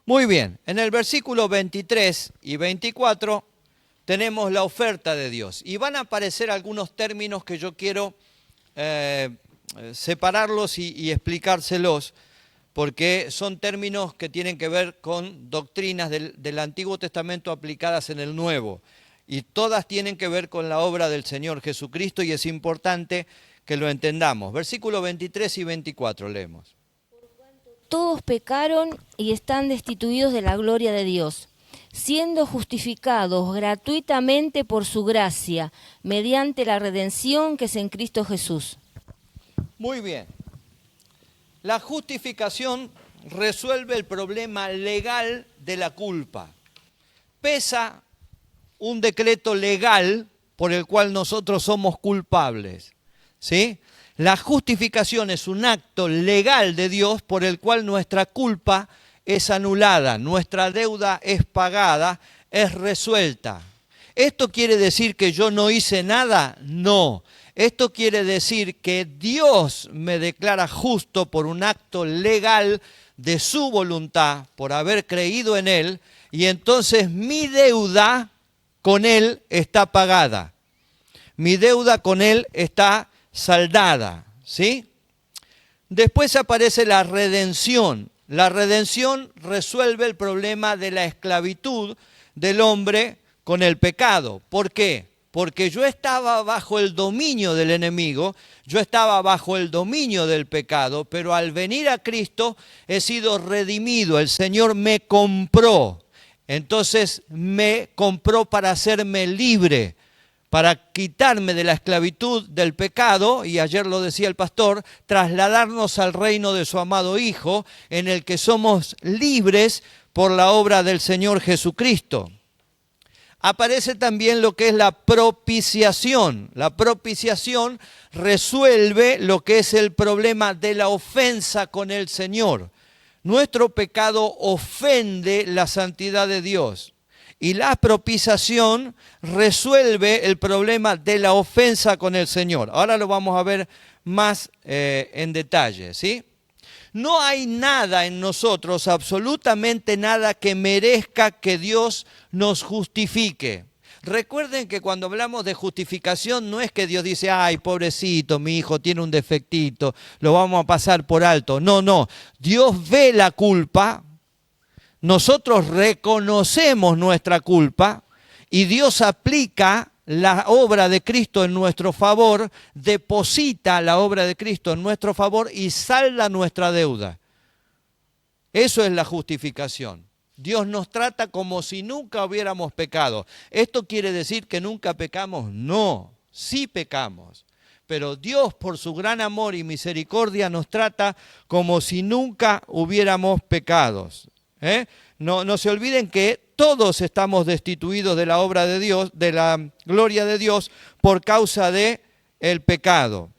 Muy bien, en el versículo 23 y 24 tenemos la oferta de Dios. Y van a aparecer algunos términos que yo quiero separarlos y explicárselos, porque son términos que tienen que ver con doctrinas del Antiguo Testamento aplicadas en el Nuevo. Y todas tienen que ver con la obra del Señor Jesucristo y es importante que lo entendamos. Versículo 23 y 24 leemos. Todos pecaron y están destituidos de la gloria de Dios, siendo justificados gratuitamente por su gracia, mediante la redención que es en Cristo Jesús. Muy bien. La justificación resuelve el problema legal de la culpa. Pesa un decreto legal por el cual nosotros somos culpables, ¿sí? La justificación es un acto legal de Dios por el cual nuestra culpa es anulada, nuestra deuda es pagada, es resuelta. ¿Esto quiere decir que yo no hice nada? No. Esto quiere decir que Dios me declara justo por un acto legal de su voluntad, por haber creído en Él, y entonces mi deuda con Él está pagada. Mi deuda con Él está saldada, ¿sí? Después aparece la redención. La redención resuelve el problema de la esclavitud del hombre con el pecado. ¿Por qué? Porque yo estaba bajo el dominio del enemigo, yo estaba bajo el dominio del pecado, pero al venir a Cristo he sido redimido, el Señor me compró. Entonces me compró para hacerme libre, para quitarme de la esclavitud del pecado, y ayer lo decía el pastor, trasladarnos al reino de su amado Hijo, en el que somos libres por la obra del Señor Jesucristo. Aparece también lo que es la propiciación. La propiciación resuelve lo que es el problema de la ofensa con el Señor. Nuestro pecado ofende la santidad de Dios. Y la propiciación resuelve el problema de la ofensa con el Señor. Ahora lo vamos a ver más en detalle, ¿sí? No hay nada en nosotros, absolutamente nada, que merezca que Dios nos justifique. Recuerden que cuando hablamos de justificación no es que Dios dice, ay, pobrecito, mi hijo tiene un defectito, lo vamos a pasar por alto. No, no. Dios ve la culpa. Nosotros reconocemos nuestra culpa y Dios aplica la obra de Cristo en nuestro favor, deposita la obra de Cristo en nuestro favor y salda nuestra deuda. Eso es la justificación. Dios nos trata como si nunca hubiéramos pecado. ¿Esto quiere decir que nunca pecamos? No, sí pecamos. Pero Dios, por su gran amor y misericordia, nos trata como si nunca hubiéramos pecado. No se olviden que todos estamos destituidos de la obra de Dios, de la gloria de Dios, por causa del pecado.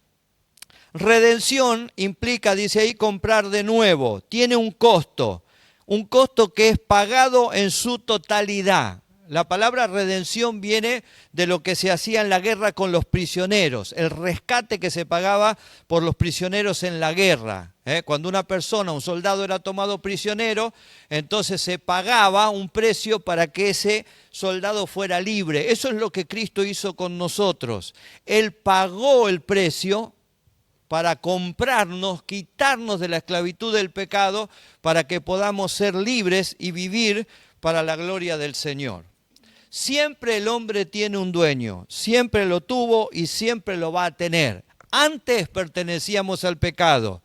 Redención implica, dice ahí, comprar de nuevo. Tiene un costo que es pagado en su totalidad. La palabra redención viene de lo que se hacía en la guerra con los prisioneros, el rescate que se pagaba por los prisioneros en la guerra. Cuando una persona, un soldado era tomado prisionero, entonces se pagaba un precio para que ese soldado fuera libre. Eso es lo que Cristo hizo con nosotros. Él pagó el precio para comprarnos, quitarnos de la esclavitud del pecado, para que podamos ser libres y vivir para la gloria del Señor. Siempre el hombre tiene un dueño, siempre lo tuvo y siempre lo va a tener. Antes pertenecíamos al pecado,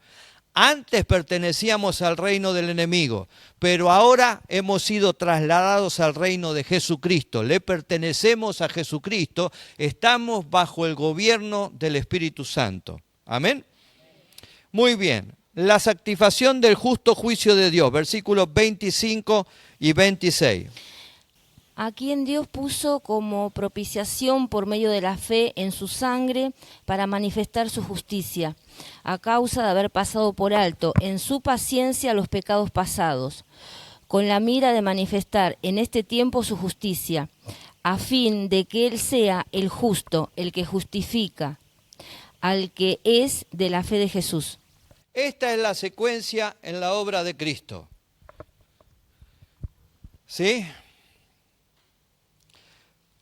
antes pertenecíamos al reino del enemigo, pero ahora hemos sido trasladados al reino de Jesucristo. Le pertenecemos a Jesucristo, estamos bajo el gobierno del Espíritu Santo. Amén. Muy bien, la satisfacción del justo juicio de Dios, versículos 25 y 26. A quien Dios puso como propiciación por medio de la fe en su sangre para manifestar su justicia, a causa de haber pasado por alto en su paciencia los pecados pasados, con la mira de manifestar en este tiempo su justicia, a fin de que Él sea el justo, el que justifica al que es de la fe de Jesús. Esta es la secuencia en la obra de Cristo. ¿Sí?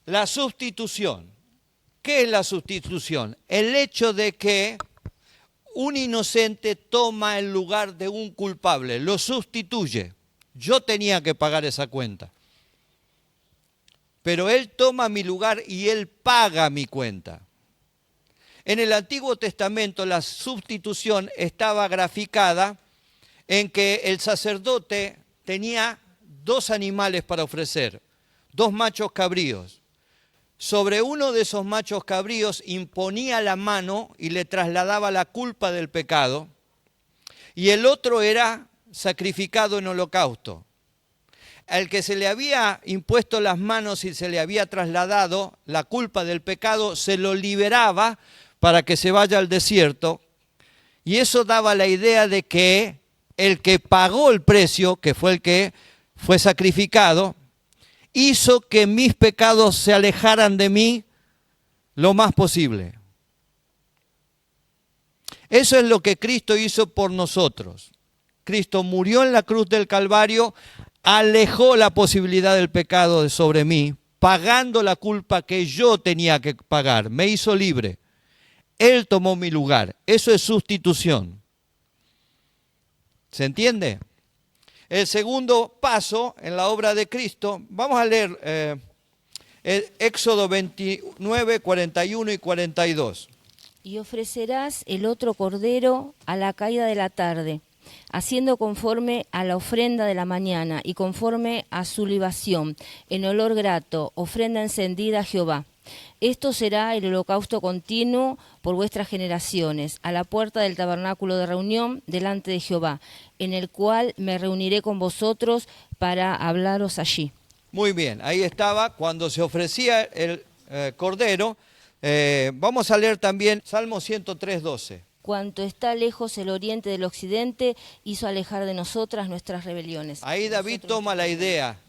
La sustitución. ¿Qué es la sustitución? El hecho de que un inocente toma el lugar de un culpable, lo sustituye. Yo tenía que pagar esa cuenta. Pero él toma mi lugar y él paga mi cuenta. En el Antiguo Testamento la sustitución estaba graficada en que el sacerdote tenía 2 animales para ofrecer, 2 machos cabríos. Sobre uno de esos machos cabríos imponía la mano y le trasladaba la culpa del pecado, y el otro era sacrificado en holocausto. Al que se le había impuesto las manos y se le había trasladado la culpa del pecado, se lo liberaba para que se vaya al desierto, y eso daba la idea de que el que pagó el precio, que fue el que fue sacrificado, hizo que mis pecados se alejaran de mí lo más posible. Eso es lo que Cristo hizo por nosotros. Cristo murió en la cruz del Calvario, alejó la posibilidad del pecado de sobre mí, pagando la culpa que yo tenía que pagar. Me hizo libre. Él tomó mi lugar. Eso es sustitución. ¿Se entiende? El segundo paso en la obra de Cristo, vamos a leer Éxodo 29, 41 y 42. Y ofrecerás el otro cordero a la caída de la tarde, haciendo conforme a la ofrenda de la mañana y conforme a su libación, en olor grato, ofrenda encendida a Jehová. Esto será el holocausto continuo por vuestras generaciones, a la puerta del tabernáculo de reunión delante de Jehová, en el cual me reuniré con vosotros para hablaros allí. Muy bien, ahí estaba cuando se ofrecía el cordero. Vamos a leer también Salmo 103, 12. Cuanto está lejos el oriente del occidente, hizo alejar de nosotras nuestras rebeliones. Ahí David toma la idea.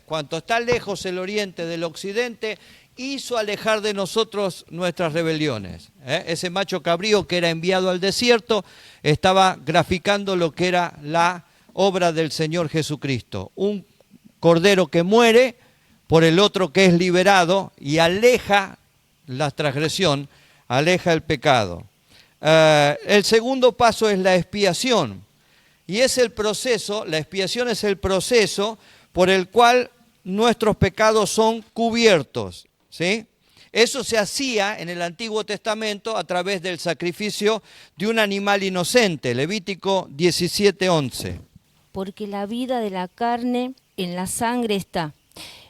Cuanto está lejos el oriente del occidente, hizo alejar de nosotros nuestras rebeliones. Ese macho cabrío que era enviado al desierto estaba graficando lo que era la obra del Señor Jesucristo. Un cordero que muere por el otro que es liberado y aleja la transgresión, aleja el pecado. El segundo paso es la expiación. Y es el proceso, la expiación es el proceso por el cual nuestros pecados son cubiertos. ¿Sí? Eso se hacía en el Antiguo Testamento a través del sacrificio de un animal inocente, Levítico 17, 11. Porque la vida de la carne en la sangre está,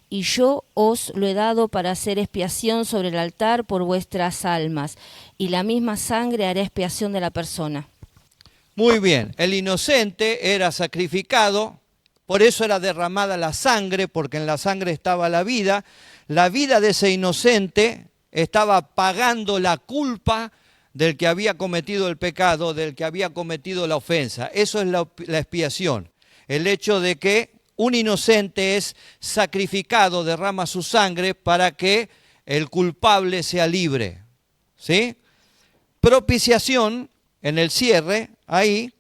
y yo os lo he dado para hacer expiación sobre el altar por vuestras almas, y la misma sangre hará expiación de la persona. Muy bien, el inocente era sacrificado, por eso era derramada la sangre, porque en la sangre estaba la vida. La vida de ese inocente estaba pagando la culpa del que había cometido el pecado, del que había cometido la ofensa. Eso es la expiación. El hecho de que un inocente es sacrificado, derrama su sangre para que el culpable sea libre. ¿Sí? Propiciación, en el cierre, ahí,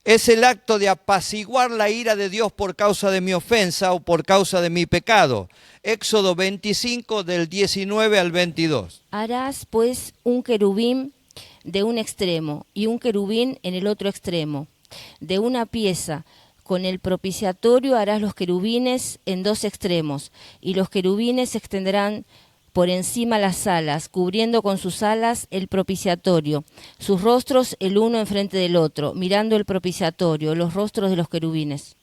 es el acto de apaciguar la ira de Dios por causa de mi ofensa o por causa de mi pecado. Éxodo 25 del 19 al 22. Harás pues un querubín de un extremo y un querubín en el otro extremo, de una pieza. Con el propiciatorio harás los querubines en 2 extremos, y los querubines se extenderán por encima las alas, cubriendo con sus alas el propiciatorio, sus rostros el uno enfrente del otro, mirando el propiciatorio, los rostros de los querubines.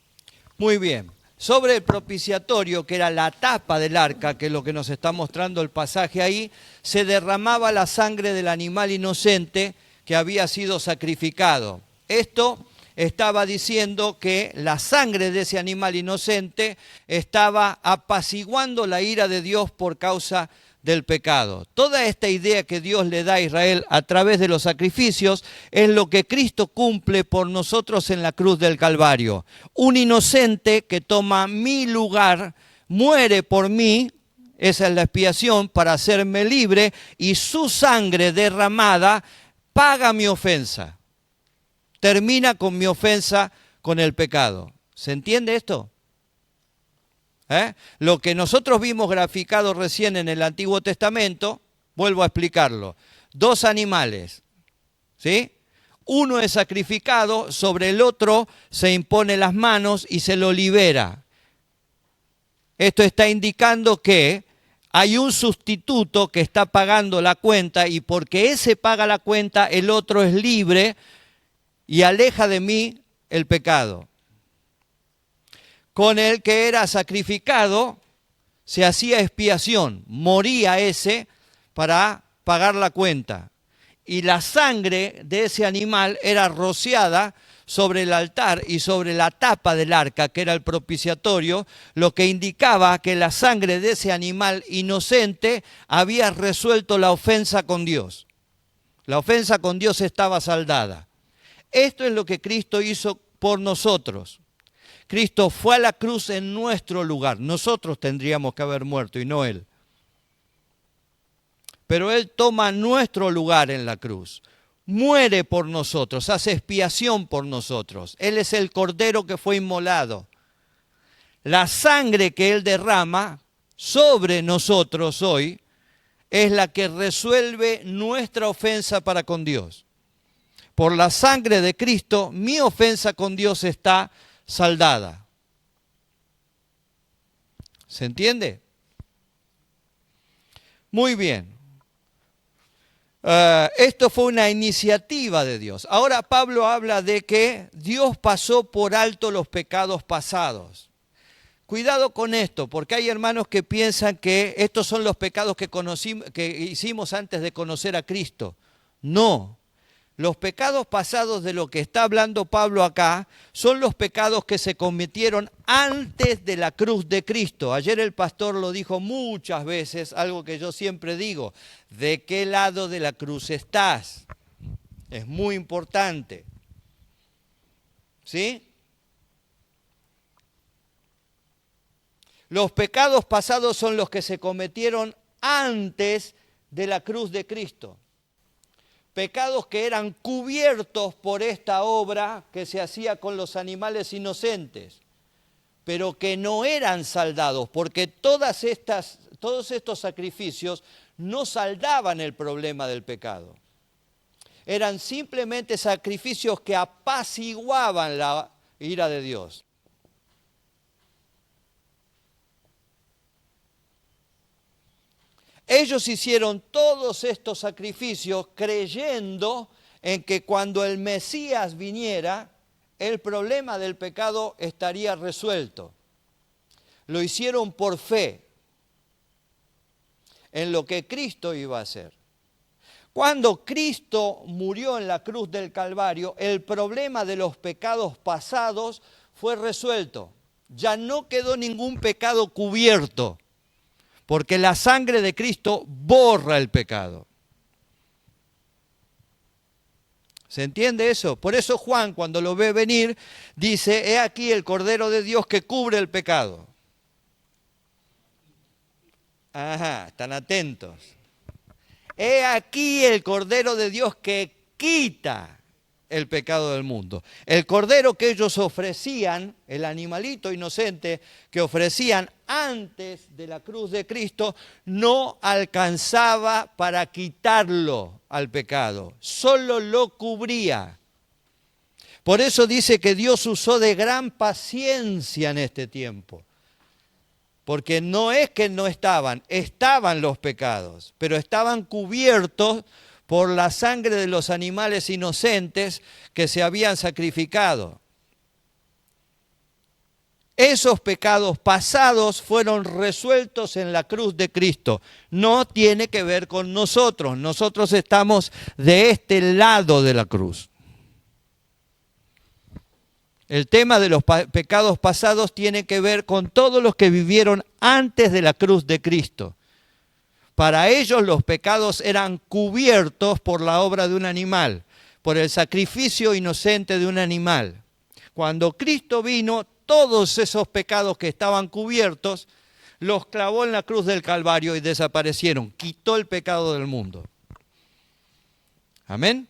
Muy bien. Sobre el propiciatorio, que era la tapa del arca, que es lo que nos está mostrando el pasaje ahí, se derramaba la sangre del animal inocente que había sido sacrificado. Esto estaba diciendo que la sangre de ese animal inocente estaba apaciguando la ira de Dios por causa del pecado. Toda esta idea que Dios le da a Israel a través de los sacrificios es lo que Cristo cumple por nosotros en la cruz del Calvario. Un inocente que toma mi lugar, muere por mí, esa es la expiación para hacerme libre, y su sangre derramada paga mi ofensa. Termina con mi ofensa con el pecado. ¿Se entiende esto? Lo que nosotros vimos graficado recién en el Antiguo Testamento, vuelvo a explicarlo. 2 animales, ¿sí? Uno es sacrificado, sobre el otro se impone las manos y se lo libera. Esto está indicando que hay un sustituto que está pagando la cuenta y porque ese paga la cuenta, el otro es libre y aleja de mí el pecado. Con el que era sacrificado se hacía expiación, moría ese para pagar la cuenta. Y la sangre de ese animal era rociada sobre el altar y sobre la tapa del arca, que era el propiciatorio, lo que indicaba que la sangre de ese animal inocente había resuelto la ofensa con Dios. La ofensa con Dios estaba saldada. Esto es lo que Cristo hizo por nosotros. Cristo fue a la cruz en nuestro lugar. Nosotros tendríamos que haber muerto y no Él. Pero Él toma nuestro lugar en la cruz. Muere por nosotros, hace expiación por nosotros. Él es el cordero que fue inmolado. La sangre que Él derrama sobre nosotros hoy es la que resuelve nuestra ofensa para con Dios. Por la sangre de Cristo, mi ofensa con Dios está saldada. ¿Se entiende? Muy bien. Esto fue una iniciativa de Dios. Ahora Pablo habla de que Dios pasó por alto los pecados pasados. Cuidado con esto, porque hay hermanos que piensan que estos son los pecados que hicimos antes de conocer a Cristo. No. Los pecados pasados de lo que está hablando Pablo acá son los pecados que se cometieron antes de la cruz de Cristo. Ayer el pastor lo dijo muchas veces, algo que yo siempre digo: ¿de qué lado de la cruz estás? Es muy importante. ¿Sí? Los pecados pasados son los que se cometieron antes de la cruz de Cristo. Pecados que eran cubiertos por esta obra que se hacía con los animales inocentes, pero que no eran saldados, porque todos estos sacrificios no saldaban el problema del pecado. Eran simplemente sacrificios que apaciguaban la ira de Dios. Ellos hicieron todos estos sacrificios creyendo en que cuando el Mesías viniera, el problema del pecado estaría resuelto. Lo hicieron por fe en lo que Cristo iba a hacer. Cuando Cristo murió en la cruz del Calvario, el problema de los pecados pasados fue resuelto. Ya no quedó ningún pecado cubierto, porque la sangre de Cristo borra el pecado. ¿Se entiende eso? Por eso Juan, cuando lo ve venir, dice: he aquí el Cordero de Dios que cubre el pecado. Ajá, están atentos. He aquí el Cordero de Dios que quita el pecado del mundo. El cordero que ellos ofrecían, el animalito inocente que ofrecían antes de la cruz de Cristo, no alcanzaba para quitarlo al pecado, solo lo cubría. Por eso dice que Dios usó de gran paciencia en este tiempo. Porque no es que no estaban los pecados, pero estaban cubiertos por la sangre de los animales inocentes que se habían sacrificado. Esos pecados pasados fueron resueltos en la cruz de Cristo. No tiene que ver con nosotros. Nosotros estamos de este lado de la cruz. El tema de los pecados pasados tiene que ver con todos los que vivieron antes de la cruz de Cristo. Para ellos los pecados eran cubiertos por la obra de un animal, por el sacrificio inocente de un animal. Cuando Cristo vino, todos esos pecados que estaban cubiertos, los clavó en la cruz del Calvario y desaparecieron. Quitó el pecado del mundo. Amén.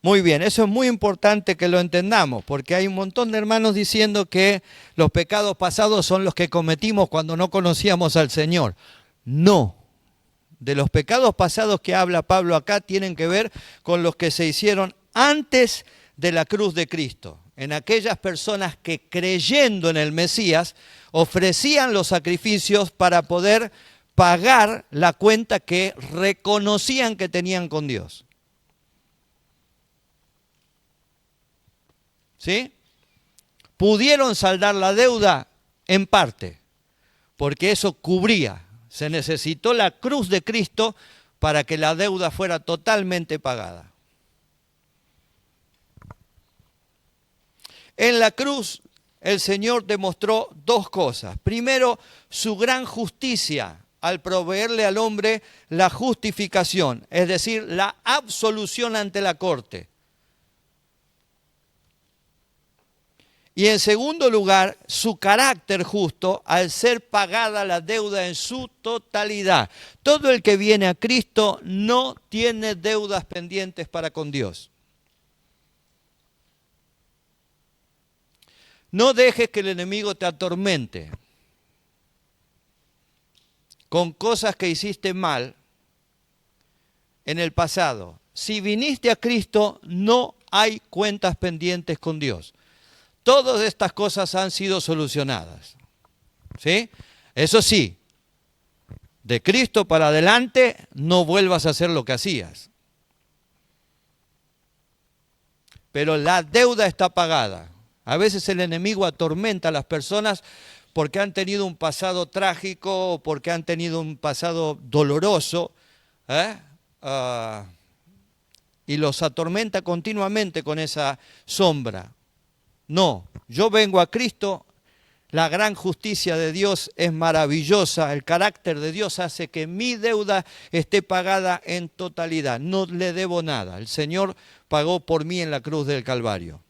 Muy bien, eso es muy importante que lo entendamos, porque hay un montón de hermanos diciendo que los pecados pasados son los que cometimos cuando no conocíamos al Señor. No, de los pecados pasados que habla Pablo acá tienen que ver con los que se hicieron antes de la cruz de Cristo, en aquellas personas que creyendo en el Mesías ofrecían los sacrificios para poder pagar la cuenta que reconocían que tenían con Dios. ¿Sí? Pudieron saldar la deuda en parte, porque eso cubría. Se necesitó la cruz de Cristo para que la deuda fuera totalmente pagada. En la cruz el Señor demostró dos cosas. Primero, su gran justicia al proveerle al hombre la justificación, es decir, la absolución ante la corte. Y en segundo lugar, su carácter justo al ser pagada la deuda en su totalidad. Todo el que viene a Cristo no tiene deudas pendientes para con Dios. No dejes que el enemigo te atormente con cosas que hiciste mal en el pasado. Si viniste a Cristo, no hay cuentas pendientes con Dios. Todas estas cosas han sido solucionadas. ¿Sí? Eso sí, de Cristo para adelante no vuelvas a hacer lo que hacías. Pero la deuda está pagada. A veces el enemigo atormenta a las personas porque han tenido un pasado trágico o porque han tenido un pasado doloroso, y los atormenta continuamente con esa sombra. No, yo vengo a Cristo, la gran justicia de Dios es maravillosa, el carácter de Dios hace que mi deuda esté pagada en totalidad, no le debo nada, el Señor pagó por mí en la cruz del Calvario.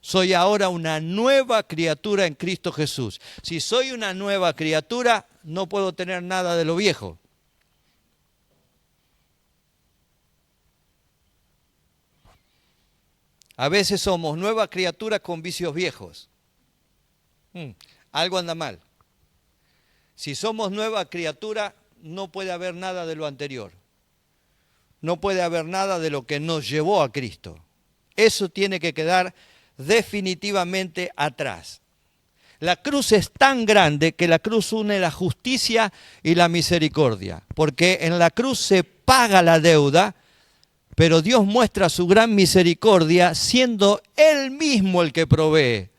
Soy ahora una nueva criatura en Cristo Jesús. Si soy una nueva criatura, no puedo tener nada de lo viejo. A veces somos nuevas criaturas con vicios viejos. Algo anda mal. Si somos nueva criatura, no puede haber nada de lo anterior. No puede haber nada de lo que nos llevó a Cristo. Eso tiene que quedar definitivamente atrás. La cruz es tan grande que la cruz une la justicia y la misericordia, porque en la cruz se paga la deuda, pero Dios muestra su gran misericordia siendo Él mismo el que provee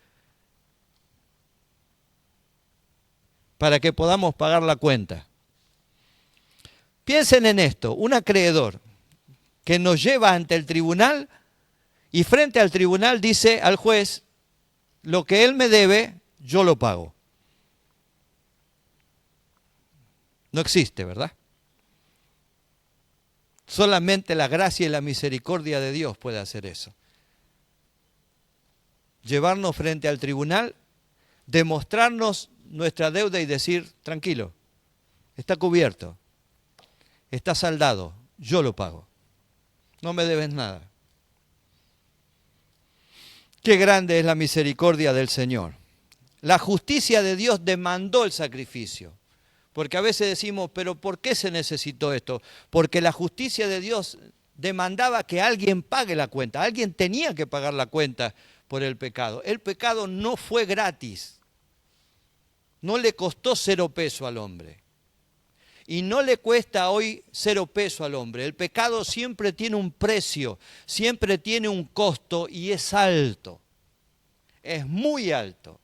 para que podamos pagar la cuenta. Piensen en esto, un acreedor que nos lleva ante el tribunal y frente al tribunal dice al juez, lo que él me debe, yo lo pago. No existe, ¿verdad? Solamente la gracia y la misericordia de Dios puede hacer eso. Llevarnos frente al tribunal, demostrarnos nuestra deuda y decir, tranquilo, está cubierto, está saldado, yo lo pago, no me debes nada. Qué grande es la misericordia del Señor. La justicia de Dios demandó el sacrificio. Porque a veces decimos, pero ¿por qué se necesitó esto? Porque la justicia de Dios demandaba que alguien pague la cuenta. Alguien tenía que pagar la cuenta por el pecado. El pecado no fue gratis. No le costó 0 pesos al hombre. Y no le cuesta hoy 0 pesos al hombre. El pecado siempre tiene un precio, siempre tiene un costo y es alto. Es muy alto.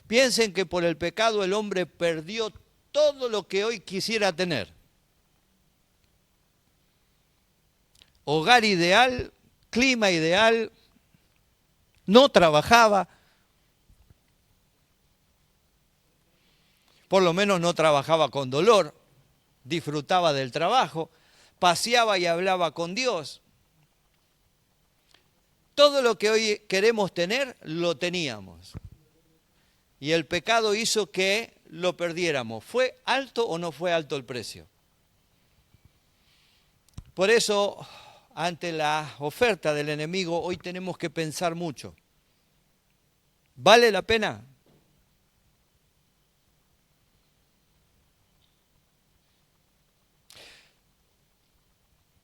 Piensen que por el pecado el hombre perdió todo lo que hoy quisiera tener. Hogar ideal, clima ideal, no trabajaba. Por lo menos no trabajaba con dolor, disfrutaba del trabajo, paseaba y hablaba con Dios. Todo lo que hoy queremos tener, lo teníamos. Y el pecado hizo que lo perdiéramos. ¿Fue alto o no fue alto el precio? Por eso, ante la oferta del enemigo, hoy tenemos que pensar mucho. ¿Vale la pena?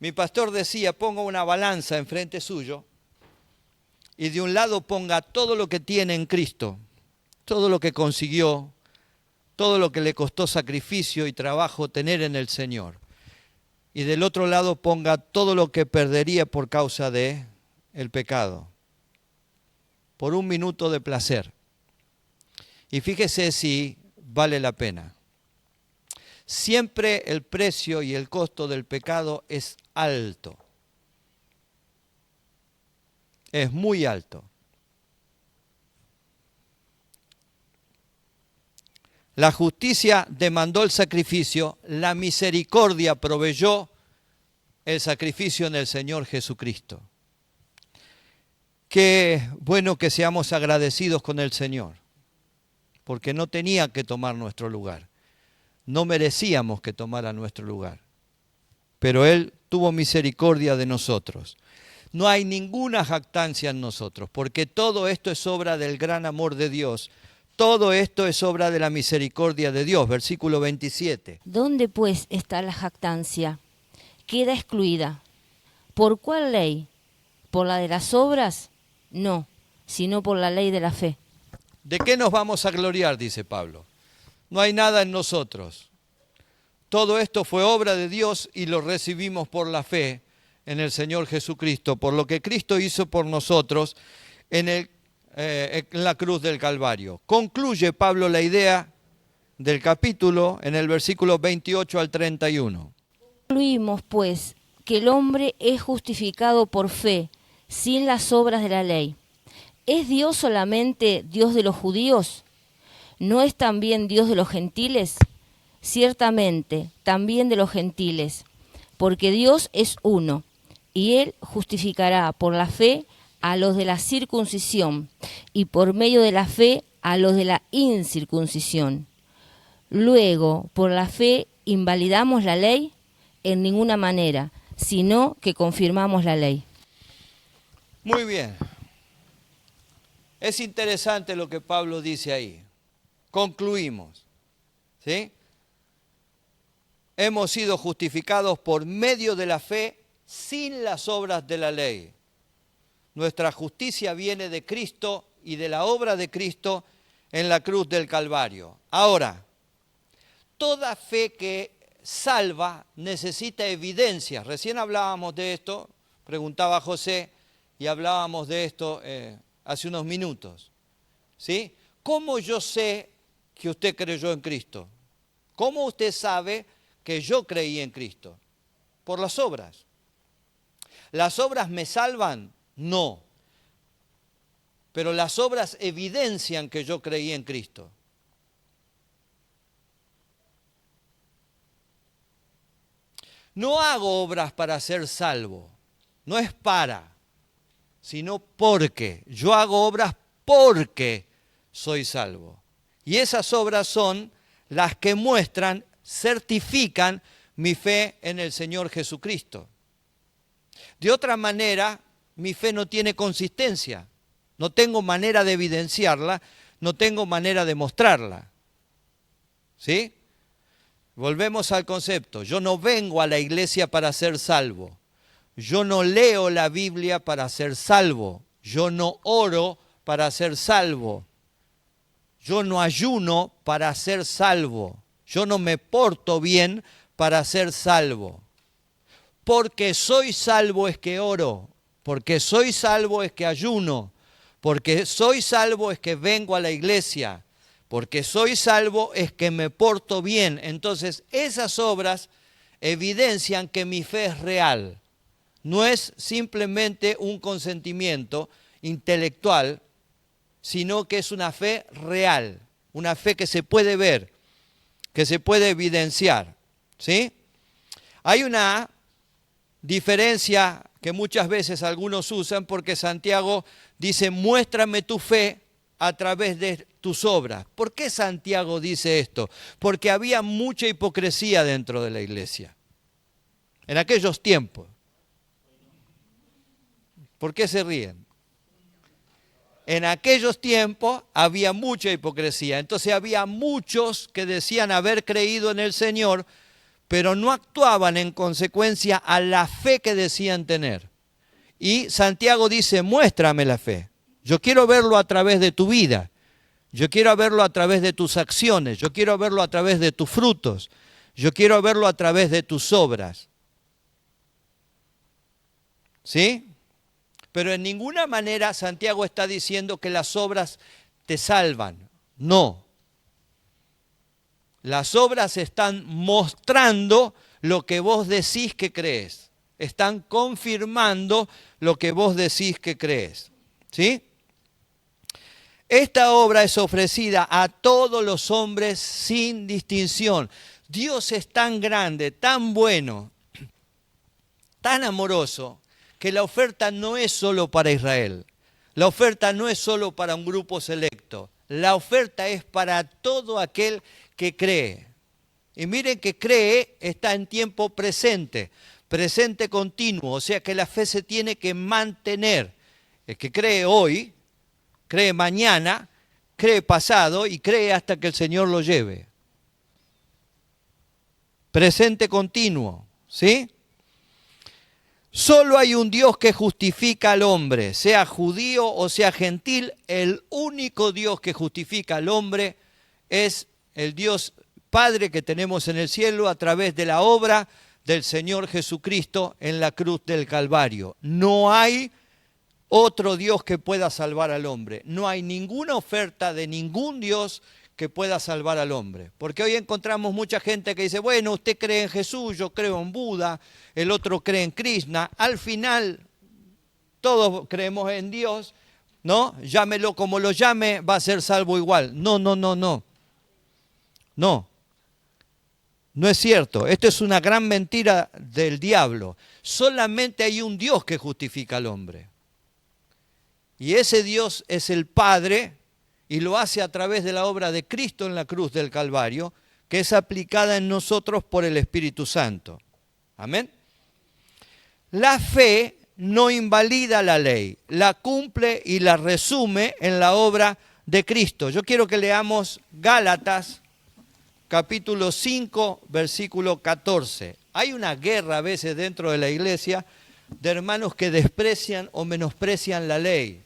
Mi pastor decía, ponga una balanza enfrente suyo y de un lado ponga todo lo que tiene en Cristo, todo lo que consiguió, todo lo que le costó sacrificio y trabajo tener en el Señor. Y del otro lado ponga todo lo que perdería por causa de el pecado, por un minuto de placer. Y fíjese si vale la pena. Siempre el precio y el costo del pecado es alto. Es muy alto. La justicia demandó el sacrificio, la misericordia proveyó el sacrificio en el Señor Jesucristo. Qué bueno que seamos agradecidos con el Señor, porque no tenía que tomar nuestro lugar. No merecíamos que tomara nuestro lugar, pero Él tuvo misericordia de nosotros. No hay ninguna jactancia en nosotros, porque todo esto es obra del gran amor de Dios. Todo esto es obra de la misericordia de Dios. Versículo 27. ¿Dónde pues está la jactancia? Queda excluida. ¿Por cuál ley? ¿Por la de las obras? No, sino por la ley de la fe. ¿De qué nos vamos a gloriar? Dice Pablo. No hay nada en nosotros. Todo esto fue obra de Dios y lo recibimos por la fe en el Señor Jesucristo, por lo que Cristo hizo por nosotros en la cruz del Calvario. Concluye Pablo la idea del capítulo en el versículo 28 al 31. Concluimos, pues, que el hombre es justificado por fe, sin las obras de la ley. ¿Es Dios solamente Dios de los judíos? ¿No es también Dios de los gentiles? Ciertamente, también de los gentiles, porque Dios es uno, y Él justificará por la fe a los de la circuncisión, y por medio de la fe a los de la incircuncisión. Luego, por la fe, ¿invalidamos la ley? En ninguna manera, sino que confirmamos la ley. Muy bien. Es interesante lo que Pablo dice ahí. Concluimos, ¿sí? Hemos sido justificados por medio de la fe sin las obras de la ley. Nuestra justicia viene de Cristo y de la obra de Cristo en la cruz del Calvario. Ahora, toda fe que salva necesita evidencias. Recién hablábamos de esto, preguntaba José, y hablábamos de esto hace unos minutos. ¿Sí? ¿Cómo yo sé que usted creyó en Cristo? ¿Cómo usted sabe que yo creí en Cristo? Por las obras. ¿Las obras me salvan? No. Pero las obras evidencian que yo creí en Cristo. No hago obras para ser salvo. No es para, sino porque. Yo hago obras porque soy salvo. Y esas obras son las que muestran, certifican mi fe en el Señor Jesucristo. De otra manera, mi fe no tiene consistencia. No tengo manera de evidenciarla, no tengo manera de mostrarla. ¿Sí? Volvemos al concepto. Yo no vengo a la iglesia para ser salvo. Yo no leo la Biblia para ser salvo. Yo no oro para ser salvo. Yo no ayuno para ser salvo. Yo no me porto bien para ser salvo. Porque soy salvo es que oro. Porque soy salvo es que ayuno. Porque soy salvo es que vengo a la iglesia. Porque soy salvo es que me porto bien. Entonces, esas obras evidencian que mi fe es real. No es simplemente un consentimiento intelectual, sino que es una fe real, una fe que se puede ver, que se puede evidenciar. ¿Sí? Hay una diferencia que muchas veces algunos usan porque Santiago dice, muéstrame tu fe a través de tus obras. ¿Por qué Santiago dice esto? Porque había mucha hipocresía dentro de la iglesia. En aquellos tiempos. ¿Por qué se ríen? En aquellos tiempos había mucha hipocresía. Entonces había muchos que decían haber creído en el Señor, pero no actuaban en consecuencia a la fe que decían tener. Y Santiago dice, muéstrame la fe. Yo quiero verlo a través de tu vida. Yo quiero verlo a través de tus acciones. Yo quiero verlo a través de tus frutos. Yo quiero verlo a través de tus obras. ¿Sí? Pero en ninguna manera Santiago está diciendo que las obras te salvan. No. Las obras están mostrando lo que vos decís que crees. Están confirmando lo que vos decís que crees. ¿Sí? Esta obra es ofrecida a todos los hombres sin distinción. Dios es tan grande, tan bueno, tan amoroso, que la oferta no es solo para Israel. La oferta no es solo para un grupo selecto. La oferta es para todo aquel que cree. Y miren que cree está en tiempo presente, presente continuo, o sea que la fe se tiene que mantener. El que cree hoy, cree mañana, cree pasado y cree hasta que el Señor lo lleve. Presente continuo, ¿sí? Solo hay un Dios que justifica al hombre, sea judío o sea gentil. El único Dios que justifica al hombre es el Dios Padre que tenemos en el cielo a través de la obra del Señor Jesucristo en la cruz del Calvario. No hay otro Dios que pueda salvar al hombre. No hay ninguna oferta de ningún Dios que pueda salvar al hombre. Porque hoy encontramos mucha gente que dice, bueno, usted cree en Jesús, yo creo en Buda, el otro cree en Krishna. Al final, todos creemos en Dios, ¿no? Llámelo como lo llame, va a ser salvo igual. No. No es cierto. Esto es una gran mentira del diablo. Solamente hay un Dios que justifica al hombre. Y ese Dios es el Padre, y lo hace a través de la obra de Cristo en la cruz del Calvario, que es aplicada en nosotros por el Espíritu Santo. Amén. La fe no invalida la ley, la cumple y la resume en la obra de Cristo. Yo quiero que leamos Gálatas, capítulo 5, versículo 14. Hay una guerra a veces dentro de la iglesia de hermanos que desprecian o menosprecian la ley.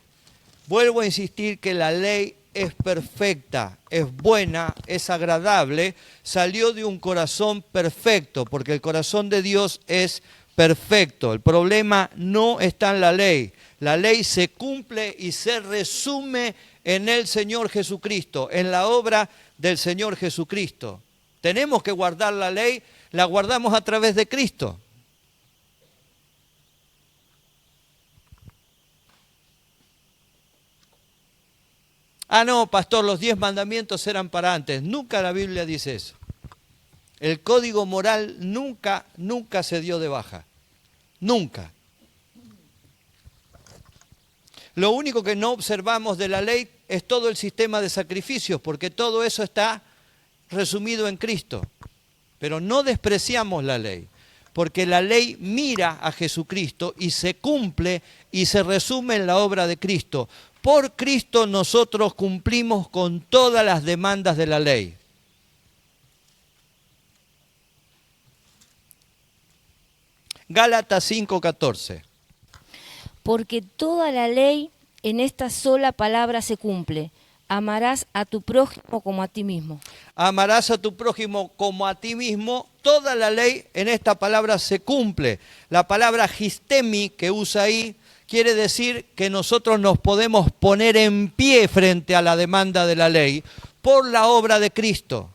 Vuelvo a insistir que la ley es perfecta, es buena, es agradable, salió de un corazón perfecto, porque el corazón de Dios es perfecto. El problema no está en la ley se cumple y se resume en el Señor Jesucristo, en la obra del Señor Jesucristo. Tenemos que guardar la ley, la guardamos a través de Cristo. Ah, no, pastor, los 10 mandamientos eran para antes. Nunca la Biblia dice eso. El código moral nunca se dio de baja. Nunca. Lo único que no observamos de la ley es todo el sistema de sacrificios, porque todo eso está resumido en Cristo. Pero no despreciamos la ley, porque la ley mira a Jesucristo y se cumple y se resume en la obra de Cristo. Por Cristo nosotros cumplimos con todas las demandas de la ley. Gálatas 5:14. Porque toda la ley en esta sola palabra se cumple. Amarás a tu prójimo como a ti mismo. Amarás a tu prójimo como a ti mismo. Toda la ley en esta palabra se cumple. La palabra histemi que usa ahí quiere decir que nosotros nos podemos poner en pie frente a la demanda de la ley por la obra de Cristo.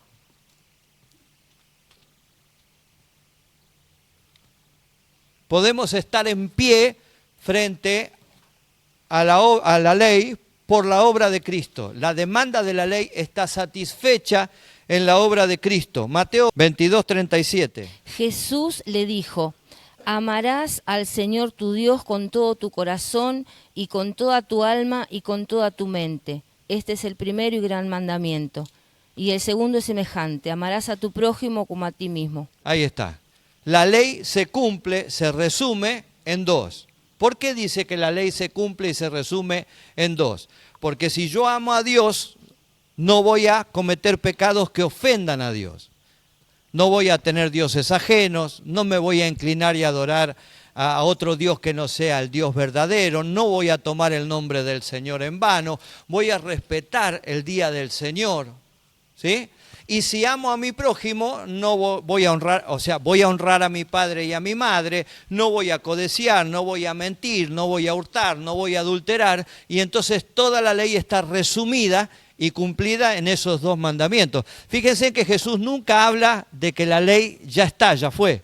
Podemos estar en pie frente a la ley por la obra de Cristo. La demanda de la ley está satisfecha en la obra de Cristo. Mateo 22:37. Jesús le dijo: amarás al Señor tu Dios con todo tu corazón y con toda tu alma y con toda tu mente. Este es el primero y gran mandamiento. Y el segundo es semejante: amarás a tu prójimo como a ti mismo. Ahí está. la ley se cumple, se resume en dos. ¿Por qué dice que la ley se cumple y se resume en dos? Porque si yo amo a Dios, no voy a cometer pecados que ofendan a Dios. No voy a tener dioses ajenos, no me voy a inclinar y adorar a otro Dios que no sea el Dios verdadero, no voy a tomar el nombre del Señor en vano, voy a respetar el día del Señor, ¿sí? Y si amo a mi prójimo, no voy a honrar, o sea, voy a honrar a mi padre y a mi madre, no voy a codiciar, no voy a mentir, no voy a hurtar, no voy a adulterar, y entonces toda la ley está resumida y cumplida en esos dos mandamientos. Fíjense que Jesús nunca habla de que la ley ya está, ya fue.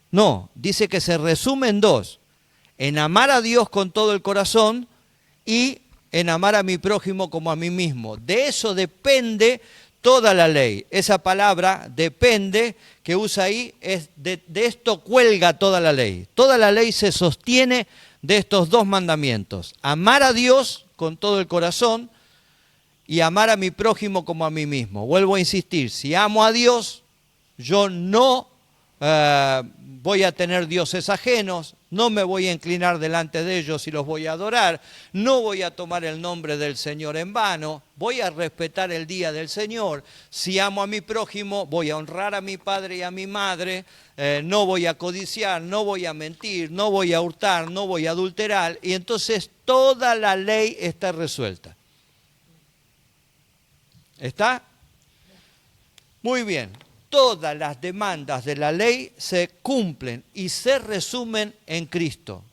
No, dice que se resume en dos, en amar a Dios con todo el corazón y en amar a mi prójimo como a mí mismo. De eso depende toda la ley. Esa palabra, depende, que usa ahí, es de esto cuelga toda la ley. Toda la ley se sostiene de estos dos mandamientos. Amar a Dios con todo el corazón y amar a mi prójimo como a mí mismo. Vuelvo a insistir, si amo a Dios, yo no voy a tener dioses ajenos, no me voy a inclinar delante de ellos y los voy a adorar, no voy a tomar el nombre del Señor en vano, voy a respetar el día del Señor. Si amo a mi prójimo, voy a honrar a mi padre y a mi madre, no voy a codiciar, no voy a mentir, no voy a hurtar, no voy a adulterar, y entonces toda la ley está resuelta. ¿Está? Muy bien. Todas las demandas de la ley se cumplen y se resumen en Cristo.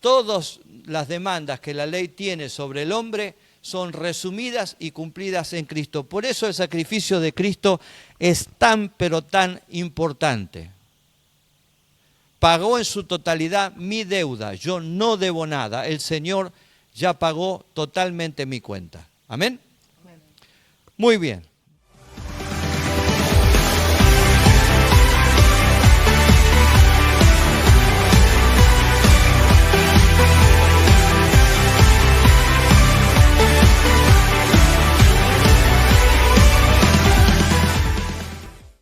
Todas las demandas que la ley tiene sobre el hombre son resumidas y cumplidas en Cristo. Por eso el sacrificio de Cristo es tan, pero tan importante. Pagó en su totalidad mi deuda. Yo no debo nada. El Señor ya pagó totalmente mi cuenta. Amén. Muy bien.